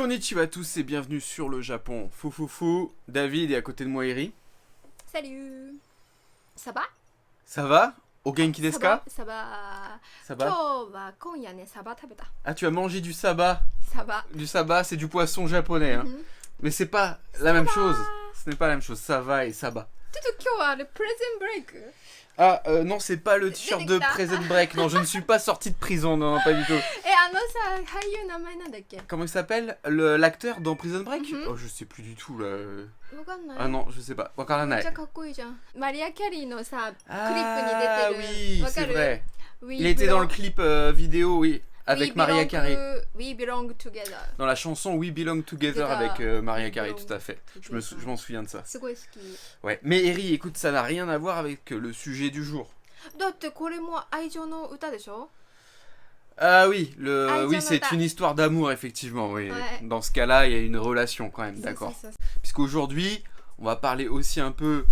Konnichiwa à tous et bienvenue sur le Japon. Foufoufou, David et à côté de moi Eri. Salut. Ça va? Ça va? O genki desu ka? Ça va. Ça va? Saba tabeta. Ah, tu as mangé du saba. Ça va. Du saba, c'est du poisson japonais. Hein. Mais c'est pas la même chose. Ce n'est pas la même chose. Saba et saba. Le present break. Ah, non, c'est pas le t-shirt de Prison Break. Non, je ne suis pas sorti de prison. Non, pas du tout. Comment il s'appelle? L'acteur dans Prison Break? Oh, je sais plus du tout là. Ah non, je sais pas. Wakaranai. Maria Carey no sa Ah oui, c'est vrai. Oui, Il était dans le clip vidéo, oui, avec Maria Carey. We Belong Together. Dans la chanson We Belong Together avec Maria Carey, tout à fait. Je m'en souviens de ça. Ouais. Mais Eri, écoute, ça n'a rien à voir avec le sujet du jour. Ah oui, oui, c'est une histoire d'amour, effectivement. Oui. Ouais. Dans ce cas-là, il y a une relation quand même, d'accord. Puisqu'aujourd'hui, on va parler aussi un peu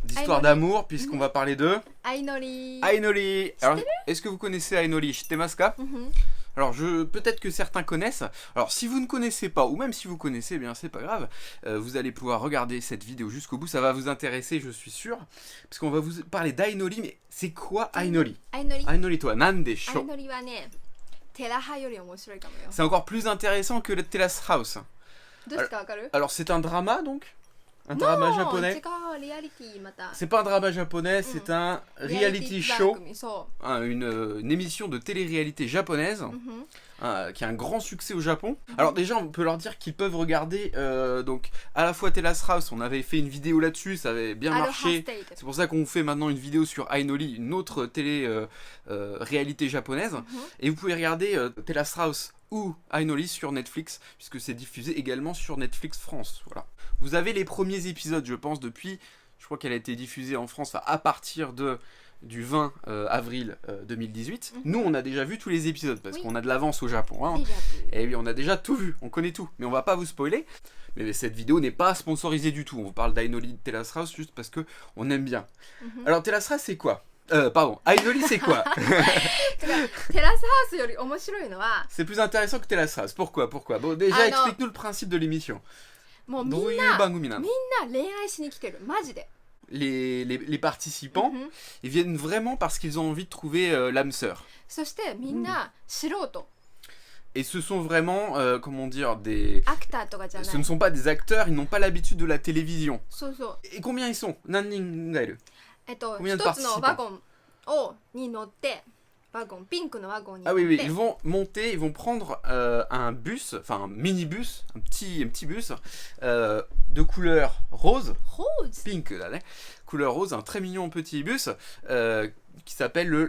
d'histoire d'amour, puisqu'on va parler de... Ainoli. Ainoli. Alors, est-ce que vous connaissez Ainoli? Shitemasu ka? Alors, peut-être que certains connaissent. Alors, si vous ne connaissez pas, ou même si vous connaissez, eh bien, c'est pas grave. Vous allez pouvoir regarder cette vidéo jusqu'au bout. Ça va vous intéresser, je suis sûr. Parce qu'on va vous parler d'Ainoli. Mais c'est quoi Ainoli? Ainoli, toi, nan desho? C'est encore plus intéressant que le Terrace House. Alors, c'est un drama, donc? Un drama japonais? C'est pas un drama japonais, c'est un reality show, une émission de télé-réalité japonaise qui a un grand succès au Japon. Alors déjà, on peut leur dire qu'ils peuvent regarder donc à la fois Terrace House, on avait fait une vidéo là-dessus, ça avait bien marché. C'est pour ça qu'on fait maintenant une vidéo sur Ainoli, une autre télé-réalité japonaise. Et vous pouvez regarder Terrace House ou Ainoli sur Netflix, puisque c'est diffusé également sur Netflix France. Voilà. Vous avez les premiers épisodes, je pense, depuis, je crois qu'elle a été diffusée en France à partir du 20 avril 2018. Nous, on a déjà vu tous les épisodes, parce qu'on a de l'avance au Japon. Hein. Et oui, on a déjà tout vu, on connaît tout. Mais on va pas vous spoiler. Mais cette vidéo n'est pas sponsorisée du tout. On vous parle d'Ainoli de Terrace House juste parce qu'on aime bien. Alors, Terrace House, c'est quoi? Pardon, Ainoli, c'est quoi? C'est plus intéressant que Terrace House. Pourquoi? Bon, déjà, explique-nous le principe de l'émission. Les participants, ils viennent vraiment parce qu'ils ont envie de trouver l'âme sœur. Et ce sont vraiment, comment dire, ce ne sont pas des acteurs, ils n'ont pas l'habitude de la télévision. Et combien ils sont? Combien de participants? Ah oui, ils vont monter, ils vont prendre un bus, enfin un minibus, un petit bus de couleur rose, pink, couleur rose, un très mignon petit bus qui s'appelle le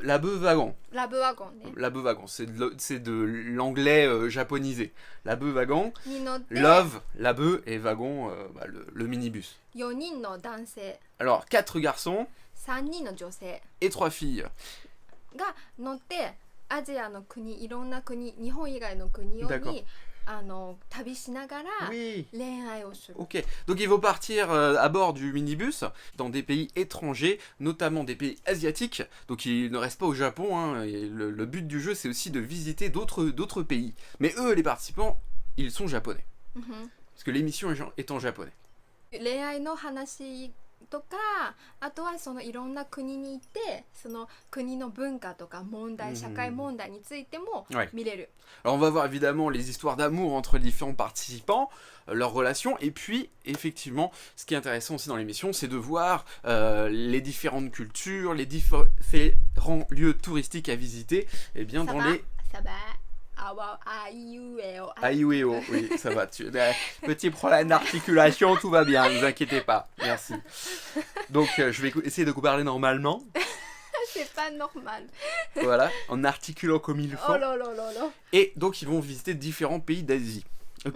Labe-wagon. Labe-wagon, c'est de l'anglais japonisé. Labe-wagon, love, labe et wagon, le minibus. Alors 4 garçons et 3 filles. Oui. Ok, donc ils vont partir à bord du minibus dans des pays étrangers, notamment des pays asiatiques. Donc ils ne restent pas au Japon, hein, et le but du jeu c'est aussi de visiter d'autres pays. Mais eux, les participants, ils sont japonais. Parce que l'émission est en japonais. Alors on va voir évidemment les histoires d'amour entre les différents participants, leurs relations, et puis effectivement ce qui est intéressant aussi dans l'émission, c'est de voir les différentes cultures, les différents lieux touristiques à visiter, et bien dans les... Aïouéo, oui, ça va. Petit problème d'articulation, tout va bien, ne vous inquiétez pas. Merci. Donc, je vais essayer de vous parler normalement. C'est pas normal. Voilà, en articulant comme il faut. Oh là là là là. Et donc, ils vont visiter différents pays d'Asie.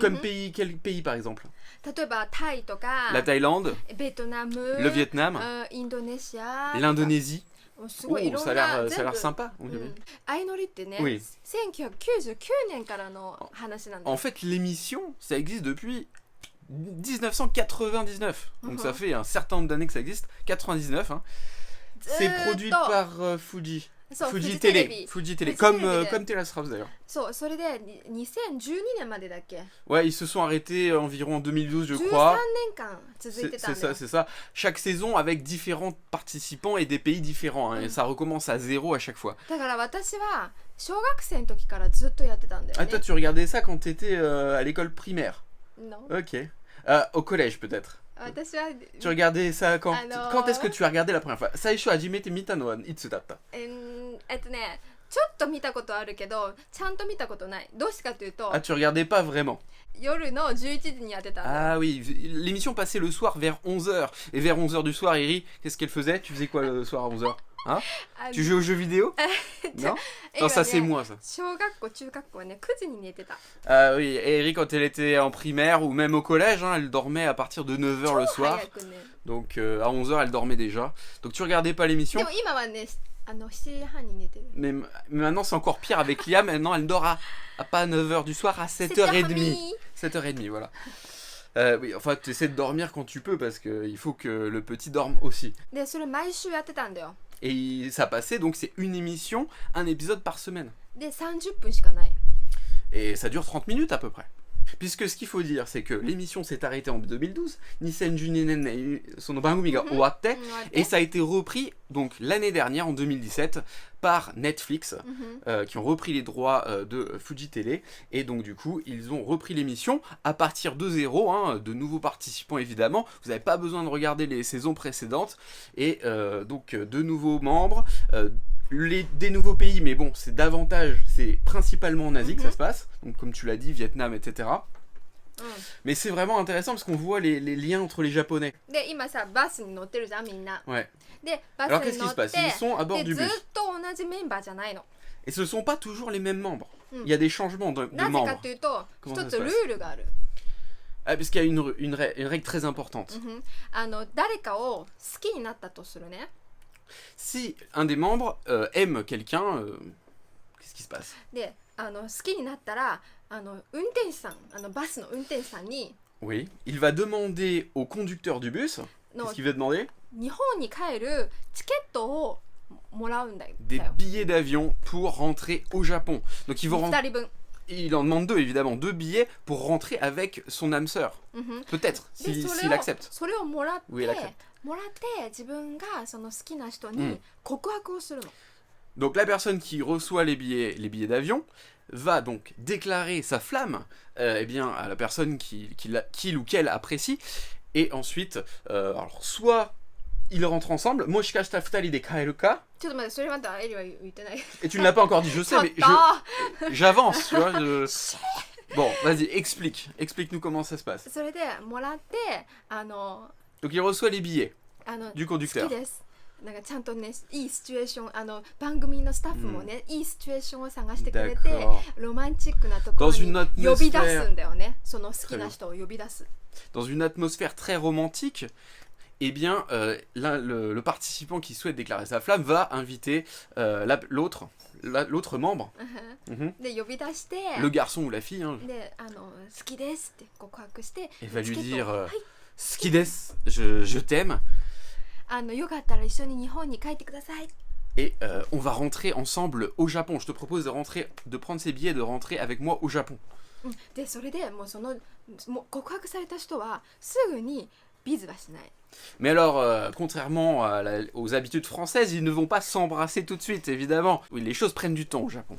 Comme quel pays par exemple? La Thaïlande, le Vietnam, l'Indonésie. Oh, ça a l'air sympa. Oui. En fait, l'émission, ça existe depuis 1999. Donc ça fait un certain nombre d'années que ça existe. 99. Hein. C'est produit par Fuji. Fuji Télé. Fuji Télé. Comme Terrace House d'ailleurs. Ouais, ils se sont arrêtés environ en 2012, je crois. C'est ça. Chaque saison avec différents participants et des pays différents. Et ça recommence à zéro à chaque fois. Ah, toi, tu regardais ça quand t'étais à l'école primaire? Non. Ok. Au collège, peut-être. Tu regardais ça quand est-ce que tu as regardé la première fois? Saisho hajimete mita no wa itsu datta? ちょっと見たことあるけど、ちゃんと見たことない。どうしてかというと、 Ah, tu regardais pas vraiment. 夜の11時にやってたんだよ。 Ah oui, l'émission passait le soir vers 11h. Et vers 11h du soir, Eri, qu'est-ce qu'elle faisait? Tu faisais quoi le soir à 11h? Hein? Tu jouais aux jeux vidéo? Non? Non, ça c'est moi ça. 小学校、中学校はね、9時に寝てた。 Ah oui, et Eri quand elle était en primaire ou même au collège, hein, elle dormait à partir de 9h le soir. Donc à 11h elle dormait déjà. Donc tu regardais pas l'émission? でも今はね、7時半に寝てる。 Mais maintenant c'est encore pire avec Lia, maintenant elle dort à pas 9h du soir, à 7h30. 7h30, voilà. Oui, enfin tu essaies de dormir quand tu peux parce qu'il faut que le petit dorme aussi. で、それ毎週やってたんだよ。 Et ça passait, donc c'est une émission, un épisode par semaine. で、30分しかない。 Et ça dure 30 minutes à peu près. Puisque ce qu'il faut dire, c'est que l'émission s'est arrêtée en 2012, Nisenju Ninen Sono Bangumi ga owatte, et ça a été repris donc l'année dernière, en 2017, par Netflix, qui ont repris les droits de Fuji Télé, et donc du coup, ils ont repris l'émission à partir de zéro, hein, de nouveaux participants évidemment, vous n'avez pas besoin de regarder les saisons précédentes, et donc de nouveaux membres, des nouveaux pays, mais bon, c'est principalement en Asie que ça se passe, donc comme tu l'as dit, Vietnam, etc. Mais c'est vraiment intéressant parce qu'on voit les liens entre les Japonais. Ouais. Alors qu'est-ce qui se passe? Ils sont à bord du bus. Et ce ne sont pas toujours les mêmes membres. Il y a des changements de membres. Comment ça se passe? Ah, parce qu'il y a une règle très importante. Si un des membres aime quelqu'un, qu'est-ce qui se passe? Oui, il va demander au conducteur du bus, qu'est-ce qu'il va demander? Des billets d'avion pour rentrer au Japon. Donc il en demande 2 évidemment, 2 billets pour rentrer avec son âme sœur. Peut-être, s'il accepte. Oui, il accepte. Donc la personne qui reçoit les billets d'avion va donc déclarer sa flamme eh bien, à la personne qu'il ou qu'elle apprécie, et ensuite, alors soit ils rentrent ensemble, Moshikashita futari de kaeru ka. Et tu ne l'as pas encore dit, je sais, mais j'avance, tu vois. Bon, vas-y, explique-nous comment ça se passe. Donc il reçoit les billets du conducteur. D'accord. Dans une atmosphère très romantique, eh bien, le participant qui souhaite déclarer sa flamme va inviter l'autre membre, le garçon ou la fille, hein, et va lui dire Suki desu, je t'aime. Et on va rentrer ensemble au Japon. Je te propose de prendre ces billets et de rentrer avec moi au Japon. Mais alors, contrairement aux habitudes françaises, ils ne vont pas s'embrasser tout de suite, évidemment. Oui, les choses prennent du temps au Japon.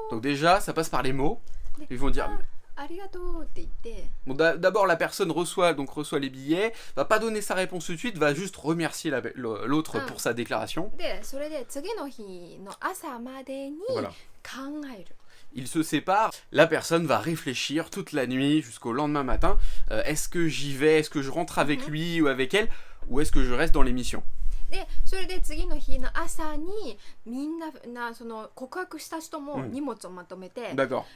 Donc déjà, ça passe par les mots. Ils vont dire... Bon, d'abord la personne reçoit les billets, va pas donner sa réponse tout de suite, va juste remercier l'autre pour sa déclaration. Voilà. Ils se séparent, la personne va réfléchir toute la nuit jusqu'au lendemain matin, est-ce que j'y vais, est-ce que je rentre avec lui ou avec elle, ou est-ce que je reste dans l'émission? D'accord.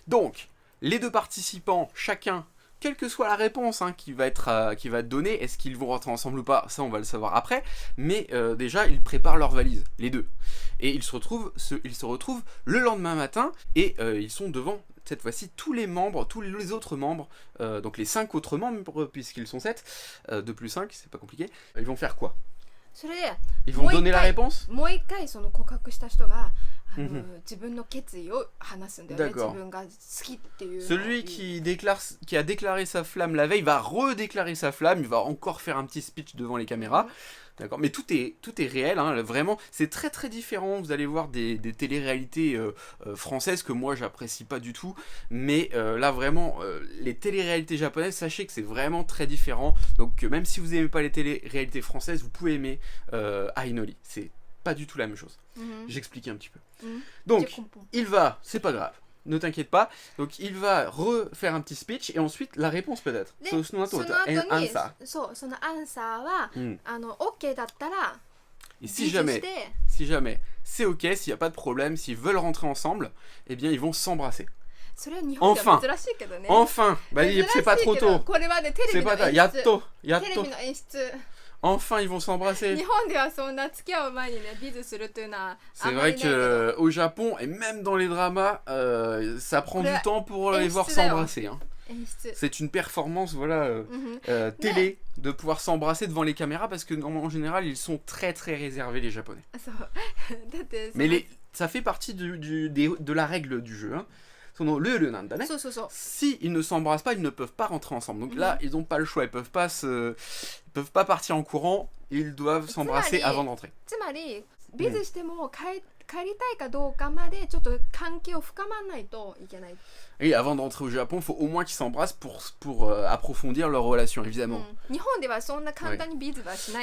Donc, les deux participants, chacun, quelle que soit la réponse qui va être donnée, est-ce qu'ils vont rentrer ensemble ou pas, ça on va le savoir après, mais déjà ils préparent leur valise, les deux. Et ils se retrouvent le lendemain matin, et ils sont devant cette fois-ci, tous les autres membres, donc les 5 autres membres, puisqu'ils sont 7, 2 plus 5, c'est pas compliqué, ils vont faire quoi? Ils vont donner la réponse? D'accord. Celui qui a déclaré sa flamme la veille va redéclarer sa flamme, il va encore faire un petit speech devant les caméras. D'accord, mais tout est réel, hein, vraiment, c'est très très différent. Vous allez voir des télé-réalités françaises que moi j'apprécie pas du tout, mais là vraiment, les télé-réalités japonaises, sachez que c'est vraiment très différent. Donc même si vous aimez pas les télé-réalités françaises, vous pouvez aimer Ainoli, c'est pas du tout la même chose. J'explique un petit peu. Donc, c'est pas grave. Ne t'inquiète pas. Donc il va refaire un petit speech et ensuite la réponse peut-être. Et si jamais c'est ok, s'il n'y a pas de problème, s'ils veulent rentrer ensemble, eh bien ils vont s'embrasser. Enfin, bah, c'est pas trop tôt. C'est pas tard. Yatto. Enfin, ils vont s'embrasser. C'est vrai qu'au Japon, et même dans les dramas, ça prend du temps pour les voir s'embrasser. Hein. C'est une performance télé de pouvoir s'embrasser devant les caméras parce que en général, ils sont très très réservés, les Japonais. Mais ça fait partie de la règle du jeu. Hein. Si ils ne s'embrassent pas, ils ne peuvent pas rentrer ensemble. Donc là, ils n'ont pas le choix, ils peuvent pas partir en courant, ils doivent s'embrasser avant d'entrer. Et avant d'entrer au Japon, il faut au moins qu'ils s'embrassent pour approfondir leur relation, évidemment.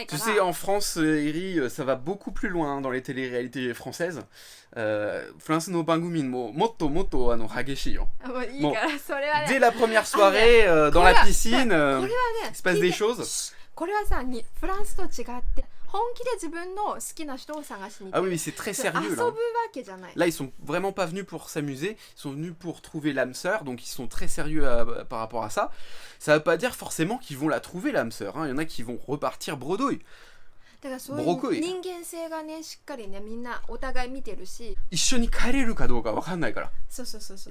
Tu sais, en France, Eri, ça va beaucoup plus loin dans les télé-réalités françaises. France no bangumin mo motto motto hageshi yo. Bon, dès la première soirée, dans la piscine, il se passe des choses. Ah oui, c'est très sérieux là. Là, ils sont vraiment pas venus pour s'amuser, ils sont venus pour trouver l'âme sœur, donc ils sont très sérieux par rapport à ça. Ça veut pas dire forcément qu'ils vont la trouver l'âme sœur, hein. Il y en a qui vont repartir bredouille. Il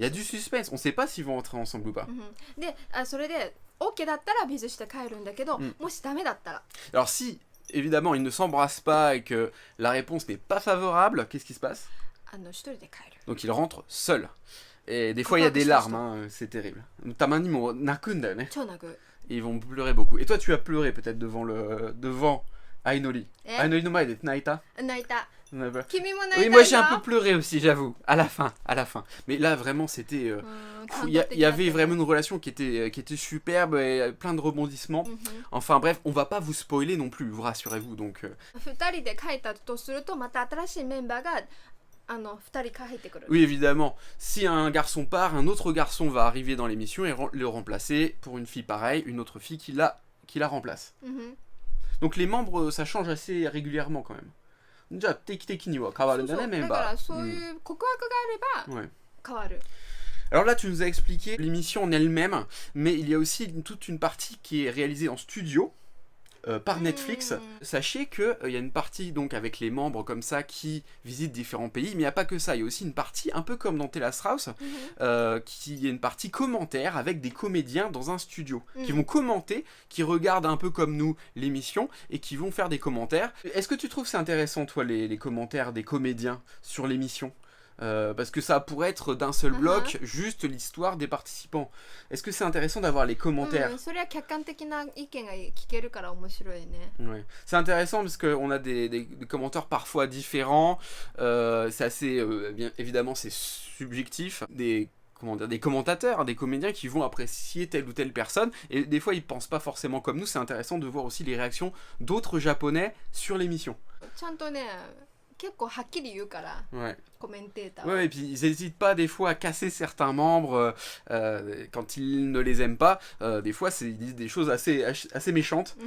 y a du suspense, on sait pas s'ils vont entrer ensemble ou pas. Alors si évidemment ils ne s'embrassent pas et que la réponse n'est pas favorable, qu'est-ce qui se passe? Donc ils rentrent seuls. Et des fois il y a des larmes, hein, c'est terrible. Ils vont pleurer beaucoup. Et toi tu as pleuré peut-être devant Ainoli. Ainoli no mae de naita? Oui, moi j'ai un peu pleuré aussi, j'avoue, à la fin. Mais là vraiment c'était, il y avait vraiment une relation qui était superbe et plein de rebondissements. Enfin bref, on va pas vous spoiler non plus, vous rassurez-vous donc. Oui évidemment, si un garçon part, un autre garçon va arriver dans l'émission et le remplacer pour une fille pareille, une autre fille qui la Donc les membres, ça change assez régulièrement quand même. Alors là, tu nous as expliqué l'émission en elle-même, mais il y a aussi toute une partie qui est réalisée en studio. Par Netflix. Sachez qu'il y a une partie donc avec les membres comme ça qui visitent différents pays, mais il n'y a pas que ça, il y a aussi une partie un peu comme dans Telasthaus, qui est une partie commentaire avec des comédiens dans un studio, qui vont commenter, qui regardent un peu comme nous l'émission et qui vont faire des commentaires. Est-ce que tu trouves c'est intéressant toi les commentaires des comédiens sur l'émission? Parce que ça pourrait être d'un seul bloc, juste l'histoire des participants. Est-ce que c'est intéressant d'avoir les commentaires? Ouais. C'est intéressant parce qu'on a des commentaires parfois différents. C'est assez, bien évidemment, c'est subjectif. Des commentateurs, des comédiens qui vont apprécier telle ou telle personne. Et des fois, ils pensent pas forcément comme nous. C'est intéressant de voir aussi les réactions d'autres Japonais sur l'émission. Ouais, et puis ils n'hésitent pas des fois à casser certains membres quand ils ne les aiment pas. Des fois, ils disent des choses assez méchantes.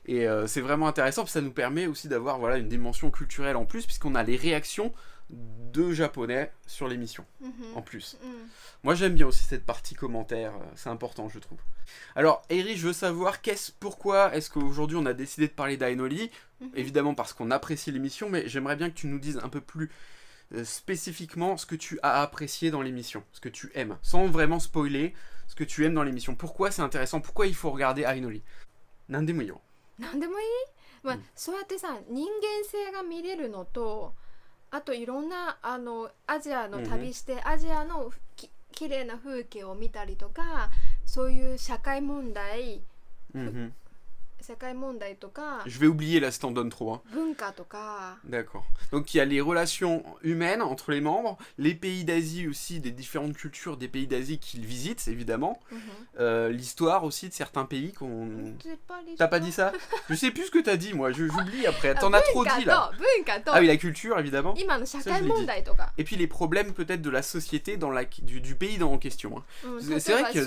Et c'est vraiment intéressant, puis ça nous permet aussi d'avoir une dimension culturelle en plus, puisqu'on a les réactions de Japonais sur l'émission en plus. Moi, j'aime bien aussi cette partie commentaire, c'est important, je trouve. Alors, Eri, je veux savoir pourquoi est-ce qu'aujourd'hui on a décidé de parler d'Ainoli. Évidemment parce qu'on apprécie l'émission, mais j'aimerais bien que tu nous dises un peu plus spécifiquement ce que tu as apprécié dans l'émission, ce que tu aimes, sans vraiment spoiler ce que tu aimes dans l'émission. Pourquoi c'est intéressant, pourquoi il faut regarder Ainoli. Nandemo-yo. なんでもいい、まあそうやってさ人間性が見れるのとあといろんなアジアの旅して、アジアのきれいな風景を見たりとかそういう社会問題、社会問題とか Je vais oublier là si t'en donnes trop. 文化とか D'accord. Donc il y a les relations humaines entre les membres, les pays d'Asie aussi, des différentes cultures des pays d'Asie qu'ils visitent évidemment, l'histoire aussi de certains pays qu'on... T'as pas dit ça? Je sais plus ce que t'as dit moi, j'oublie après, t'en as trop dit là. Ah oui, la culture évidemment. Ça, je l'ai dit. Et puis les problèmes peut-être de la société dans du pays en question. C'est vrai que...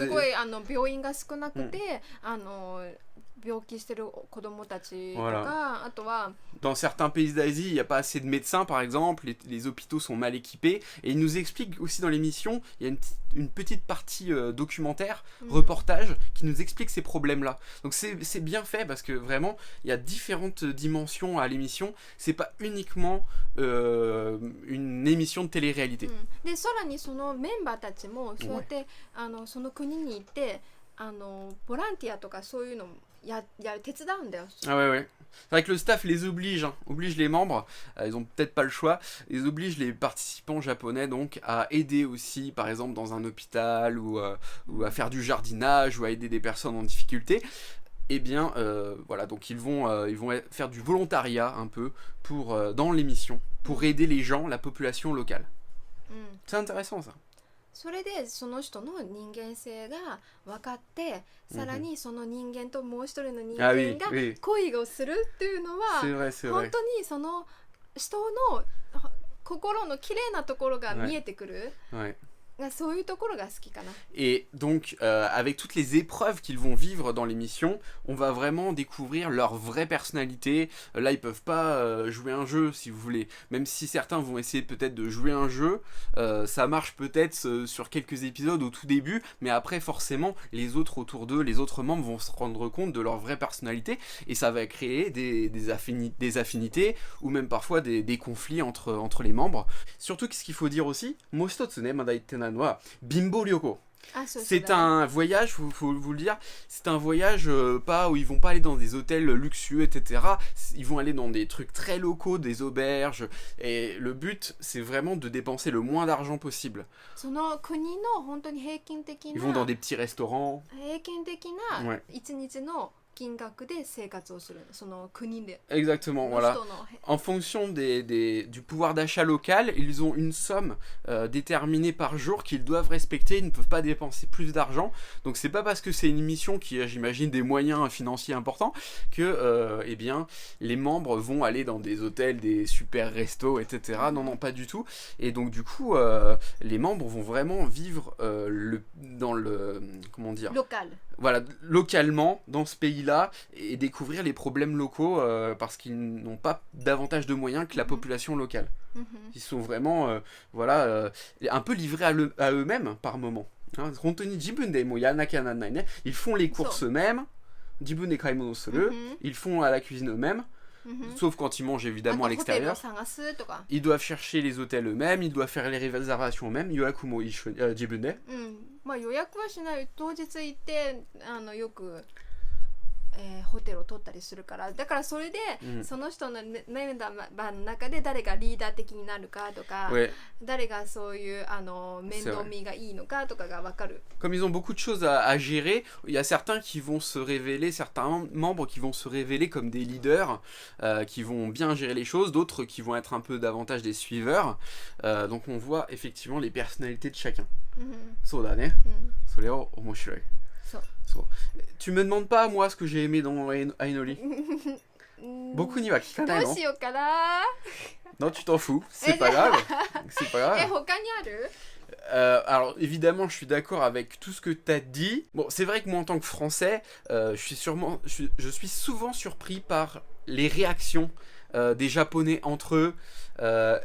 病気してる子供たちとか、あとは Dans certains pays d'Asie, il n'y a pas assez de médecins par exemple, les hôpitaux sont mal équipés, et il nous explique aussi dans l'émission, il y a une petite partie documentaire, reportage, qui nous explique ces problèmes-là. Donc c'est bien fait parce que vraiment, il y a différentes dimensions à l'émission, c'est pas uniquement une émission de télé-réalité. で、さらにそのメンバーたちもそうやってその国に行ってボランティアとかそういうの手伝うんだよ。 Ah ouais. C'est vrai que le staff les oblige les membres, ils ont peut-être pas le choix, ils obligent les participants japonais donc à aider aussi par exemple dans un hôpital ou à faire du jardinage ou à aider des personnes en difficulté. Eh bien voilà, donc ils vont faire du volontariat un peu dans l'émission pour aider les gens, la population locale. C'est intéressant ça. それでその人の人間性が分かって、さらにその人間ともう一人の人間が恋をするっていうのは本当にその人の心の綺麗なところが見えてくる。そういうところが好きかな。 Et donc, avec toutes les épreuves qu'ils vont vivre dans l'émission, on va vraiment découvrir leur vraie personnalité. Là, ils peuvent pas jouer un jeu, si vous voulez. Même si certains vont essayer peut-être de jouer un jeu, ça marche peut-être sur quelques épisodes au tout début, mais après, forcément, les autres autour d'eux, les autres membres vont se rendre compte de leur vraie personnalité, et ça va créer des affinités, ou même parfois des conflits entre les membres. Surtout, ce qu'il faut dire aussi, Mostotsune Madaitena Bimbo Ryoko. C'est un voyage, faut vous le dire, c'est un voyage pas où ils vont pas aller dans des hôtels luxueux, etc. Ils vont aller dans des trucs très locaux, des auberges, et le but c'est vraiment de dépenser le moins d'argent possible. Ils vont dans des petits restaurants. Exactement, voilà. En fonction du pouvoir d'achat local, ils ont une somme déterminée par jour qu'ils doivent respecter, ils ne peuvent pas dépenser plus d'argent. Donc c'est pas parce que c'est une émission qui a, j'imagine, des moyens financiers importants que eh bien, les membres vont aller dans des hôtels, des super restos, etc. Non, pas du tout. Et donc du coup, les membres vont vraiment vivre dans le... comment dire ? Local. Voilà, localement, dans ce pays-là, et découvrir les problèmes locaux parce qu'ils n'ont pas davantage de moyens que la population locale. Ils sont vraiment, un peu livrés à eux-mêmes par moment. Hein, ils font les courses eux-mêmes, ils font à la cuisine eux-mêmes. Sauf quand ils mangent évidemment à l'extérieur. Ils doivent chercher les hôtels eux-mêmes, ils doivent faire les réservations eux-mêmes. Yoakumo jibune. まあ予約はしない、当日行ってよく、ホテルを取ったりするから、だからそれで、その人のメンバーの中で誰がリーダー的になるかとか、誰がそういう面倒見がいいのかとかが分かる。Comme ils ont beaucoup de choses à gérer, il y a certains qui vont se révéler, certains membres qui vont se révéler comme des leaders, qui vont bien gérer les choses, d'autres qui vont être un peu davantage des suiveurs. Donc on voit effectivement les personnalités de chacun. そうだね。それを面白い。そう。Tu me demandes pas moi ce que j'ai aimé dans Ainoli. Beaucoup n'y va聞かないの？どうしようかな。Non, tu t'en fous. C'est pas grave. C'est pas grave. 他にある？ alors évidemment je suis d'accord avec tout ce que tu as dit. Bon, c'est vrai que moi en tant que français, je suis souvent surpris par les réactions des japonais entre eux.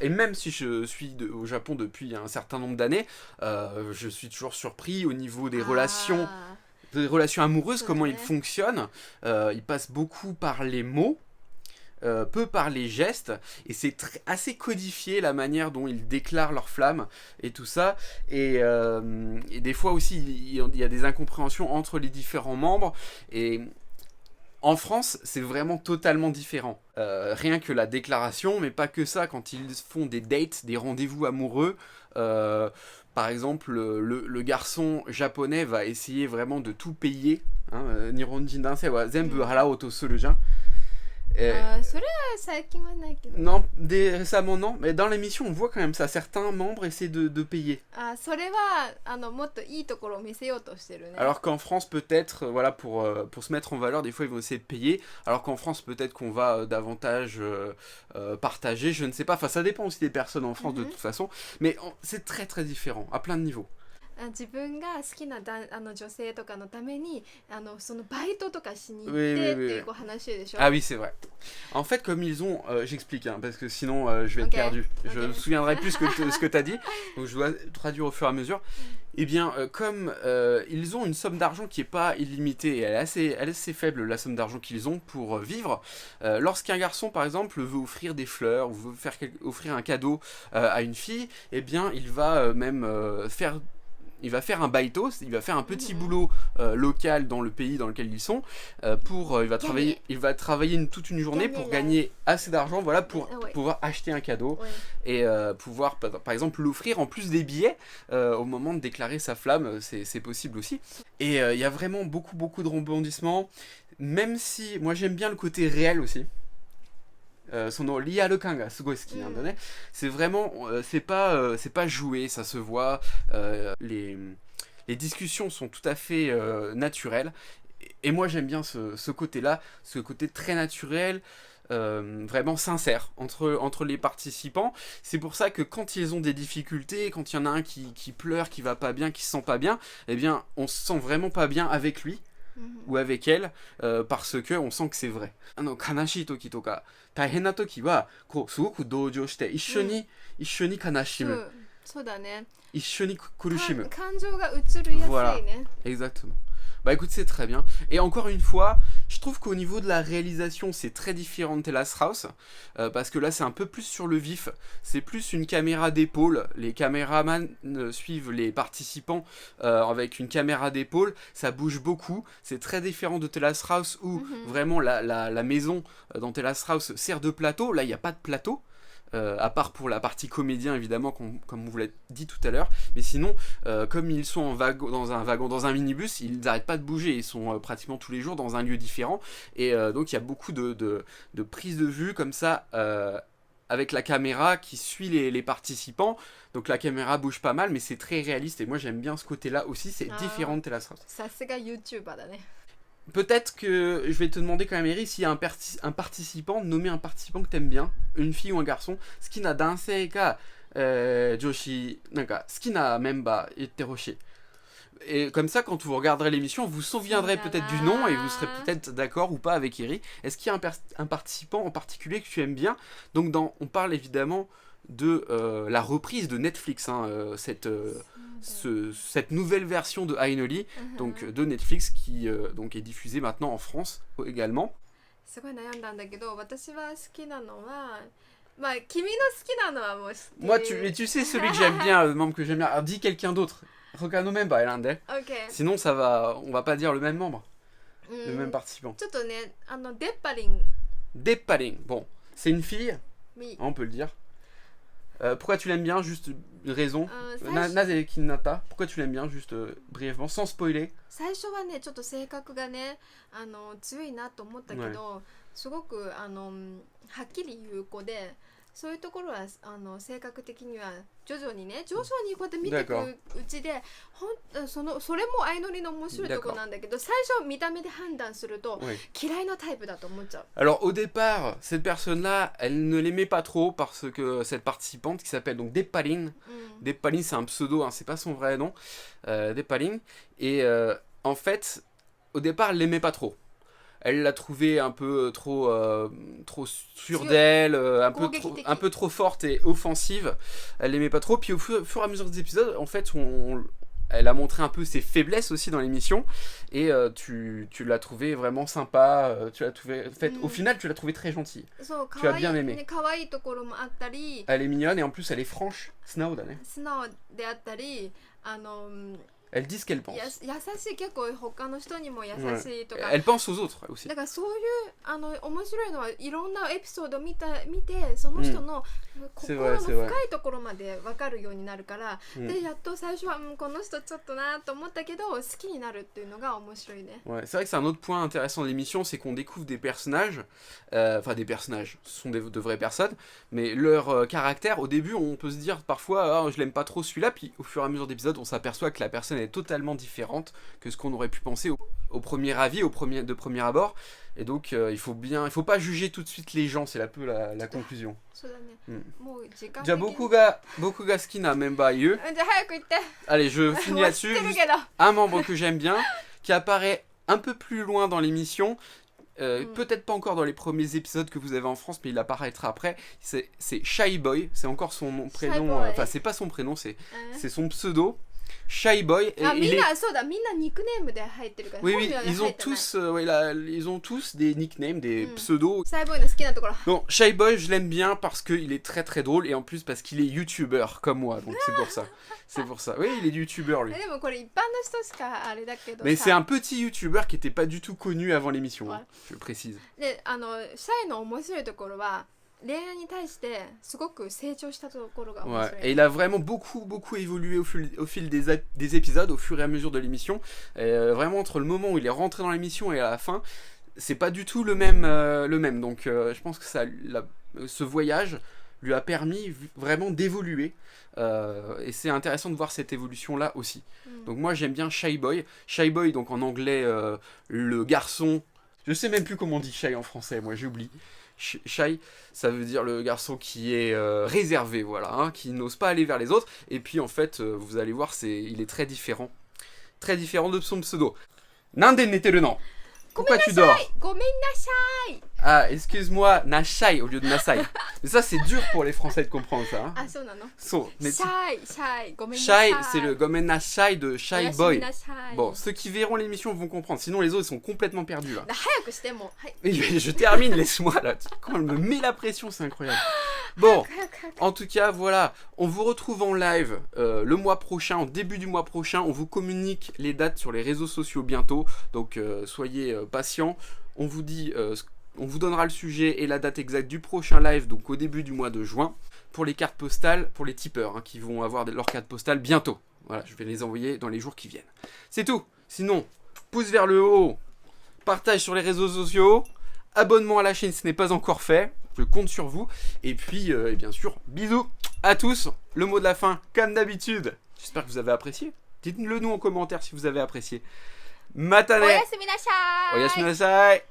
Et même si je suis au Japon depuis un certain nombre d'années, je suis toujours surpris au niveau des relations amoureuses, comment ils fonctionnent. Ils passent beaucoup par les mots. peut parler gestes, et c'est assez codifié la manière dont ils déclarent leur flamme et tout ça, et des fois aussi il y a des incompréhensions entre les différents membres, et en France c'est vraiment totalement différent. Rien que la déclaration, mais pas que ça, quand ils font des dates, des rendez-vous amoureux, par exemple le garçon japonais va essayer vraiment de tout payer, Nihonjin dansei wa zenbu harao to suru jan. Non, récemment non, mais dans l'émission on voit quand même ça, certains membres essaient de payer. Alors qu'en France peut-être, voilà, pour se mettre en valeur, des fois ils vont essayer de payer, alors qu'en France peut-être qu'on va davantage partager, je ne sais pas, enfin ça dépend aussi des personnes en France de toute façon, mais c'est très très différent, à plein de niveaux. 自分が好きな女性とかのためにそのバイトとかしに行ってっていう話でしょ。 Ah oui, c'est vrai. En fait, comme ils ont, j'explique, parce que sinon je vais être perdu. Je me souviendrai plus ce que tu as dit, donc je dois traduire au fur et à mesure. Eh bien, comme ils ont une somme d'argent qui n'est pas illimitée, et elle est assez faible, la somme d'argent qu'ils ont pour vivre, lorsqu'un garçon, par exemple, veut offrir des fleurs, ou veut offrir un cadeau à une fille, eh bien, il va même il va faire un baito, il va faire un petit boulot local dans le pays dans lequel ils sont, il va travailler toute une journée pour gagner assez d'argent, voilà, pour pouvoir acheter un cadeau et pouvoir par exemple l'offrir en plus des billets au moment de déclarer sa flamme, c'est possible aussi. Et il y a vraiment beaucoup de rebondissements, même si moi j'aime bien le côté réel aussi. C'est vraiment, c'est pas joué, ça se voit, les discussions sont tout à fait naturelles, et moi j'aime bien ce côté-là, ce côté très naturel, vraiment sincère entre les participants. C'est pour ça que quand ils ont des difficultés, quand il y en a un qui pleure, qui va pas bien, qui se sent pas bien, eh bien on se sent vraiment pas bien avec lui ou avec elle, parce que on sent que c'est vrai. 悲しい時とか大変な時はこうすごく同情して一緒に悲しむ。そうだね。一緒に苦しむ。感情が移るやすいね。Voilà, exactement. Bah écoute, c'est très bien. Et encore une fois, je trouve qu'au niveau de la réalisation, c'est très différent de Terrace House, parce que là, c'est un peu plus sur le vif. C'est plus une caméra d'épaule. Les caméramans suivent les participants avec une caméra d'épaule. Ça bouge beaucoup. C'est très différent de Terrace House où vraiment la maison dans Terrace House sert de plateau. Là, il n'y a pas de plateau. À part pour la partie comédien évidemment, comme on vous l'a dit tout à l'heure, mais sinon comme ils sont dans un minibus, ils n'arrêtent pas de bouger, ils sont pratiquement tous les jours dans un lieu différent, et donc il y a beaucoup de prises de vue comme ça, avec la caméra qui suit les participants, donc la caméra bouge pas mal, mais c'est très réaliste, et moi j'aime bien ce côté là aussi, c'est différent de Terrace House. Ça c'est un YouTuberだね. Peut-être que je vais te demander quand même, Eri, s'il y a un participant, nommer un participant que t'aimes bien, une fille ou un garçon, Skina dansei ka joshi, nanka, Skina member itte hoshii. Et comme ça, quand vous regarderez l'émission, vous vous souviendrez peut-être du nom et vous serez peut-être d'accord ou pas avec Eri. Est-ce qu'il y a un participant en particulier que tu aimes bien? Donc on parle évidemment de la reprise de Netflix, cette nouvelle version de Ainoli, donc de Netflix, qui donc est diffusée maintenant en France également. Moi, tu sais celui que j'aime bien, le membre que j'aime bien. Alors dis quelqu'un d'autre. Regarde même pas, sinon on va pas dire le même membre, le même participant. Deppaling, bon, c'est une fille, on peut le dire. Pourquoi tu l'aimes bien, juste une raison. Naze Kinata, pourquoi tu l'aimes bien, juste brièvement, sans spoiler. 最初はねちょっと性格がね強いなと思ったけど、すごくはっきり言う子で、そういうところは性格的には徐々にこうやって見ていくうちでそれも相乗りの面白いところなんだけど、最初見た目で判断すると嫌いなタイプだと思っちゃう。Alors au départ, cette personne-là, elle ne l'aimait pas trop parce que cette participante qui s'appelle donc Deppaling, Deppaling c'est un pseudo, c'est pas son vrai nom, Deppaling, et en fait, au départ, elle l'aimait pas trop. Elle l'a trouvée un peu trop sûre d'elle, un peu trop forte et offensive. Elle l'aimait pas trop. Puis au fur et à mesure des épisodes, en fait, elle a montré un peu ses faiblesses aussi dans l'émission, et tu l'as trouvé vraiment sympa, tu l'as trouvé, en fait, au final tu l'as trouvé très gentille, tu as bien aimé. Elle est mignonne et en plus elle est franche. Snowだね. Elle dit ce qu'elle pense. Elle pense aux autres aussi. C'est vrai, c'est vrai. Ouais, c'est vrai que c'est un autre point intéressant de l'émission, c'est qu'on découvre des personnages, enfin des personnages, ce sont de vraies personnes, mais leur caractère, au début on peut se dire parfois je l'aime pas trop celui-là, puis au fur et à mesure d'épisodes on s'aperçoit que la personne est totalement différente que ce qu'on aurait pu penser au premier avis, de premier abord, et donc il faut pas juger tout de suite les gens, c'est un peu la conclusion. Déjà beaucoup ga suki na member yu. Allez, je finis là-dessus. Un membre que j'aime bien, qui apparaît un peu plus loin dans l'émission, peut-être pas encore dans les premiers épisodes que vous avez en France, mais il apparaîtra après. C'est Shy Boy, c'est encore son prénom, enfin c'est pas son prénom, c'est son pseudo. Shy Boy. Oui, ils ont tous des nicknames, des pseudos. Bon, Shy Boy, je l'aime bien parce qu'il est très très drôle et en plus parce qu'il est youtubeur comme moi, donc c'est pour ça. C'est pour ça. Oui, il est youtubeur lui. Mais c'est un petit youtubeur qui était pas du tout connu avant l'émission, hein, je précise. Ouais, et il a vraiment beaucoup évolué au fil des épisodes, au fur et à mesure de l'émission. Vraiment entre le moment où il est rentré dans l'émission et à la fin, c'est pas du tout le même. Donc je pense que ce voyage lui a permis vraiment d'évoluer. Et c'est intéressant de voir cette évolution là aussi. Donc moi j'aime bien Shy Boy. Shy Boy, donc en anglais le garçon. Je sais même plus comment on dit shy en français, moi j'oublie. Shy, ça veut dire le garçon qui est réservé, voilà, hein, qui n'ose pas aller vers les autres. Et puis en fait, vous allez voir, il est très différent de son pseudo. Nande neteru no. Pourquoi tu dors? Ah, excuse-moi, Nashai au lieu de Nasai. Mais ça, c'est dur pour les Français de comprendre ça. Hein. Shy, c'est le Gomen Nashai de Shy Boy. Bon, ceux qui verront l'émission vont comprendre. Sinon, les autres sont complètement perdus là. Je termine, laisse-moi là. Quand elle me met la pression, c'est incroyable. Bon, en tout cas, voilà. On vous retrouve en live le mois prochain, au début du mois prochain. On vous communique les dates sur les réseaux sociaux bientôt. Donc, soyez patients. On vous dit, on vous donnera le sujet et la date exacte du prochain live, donc au début du mois de juin. Pour les cartes postales, pour les tipeurs, hein, qui vont avoir leurs cartes postales bientôt. Voilà, je vais les envoyer dans les jours qui viennent. C'est tout. Sinon, pouce vers le haut, partage sur les réseaux sociaux, abonnement à la chaîne si ce n'est pas encore fait. Je compte sur vous. Et puis, et bien sûr, bisous à tous. Le mot de la fin, comme d'habitude. J'espère que vous avez apprécié. Dites-le nous en commentaire si vous avez apprécié. Matane. Oyasuminasai.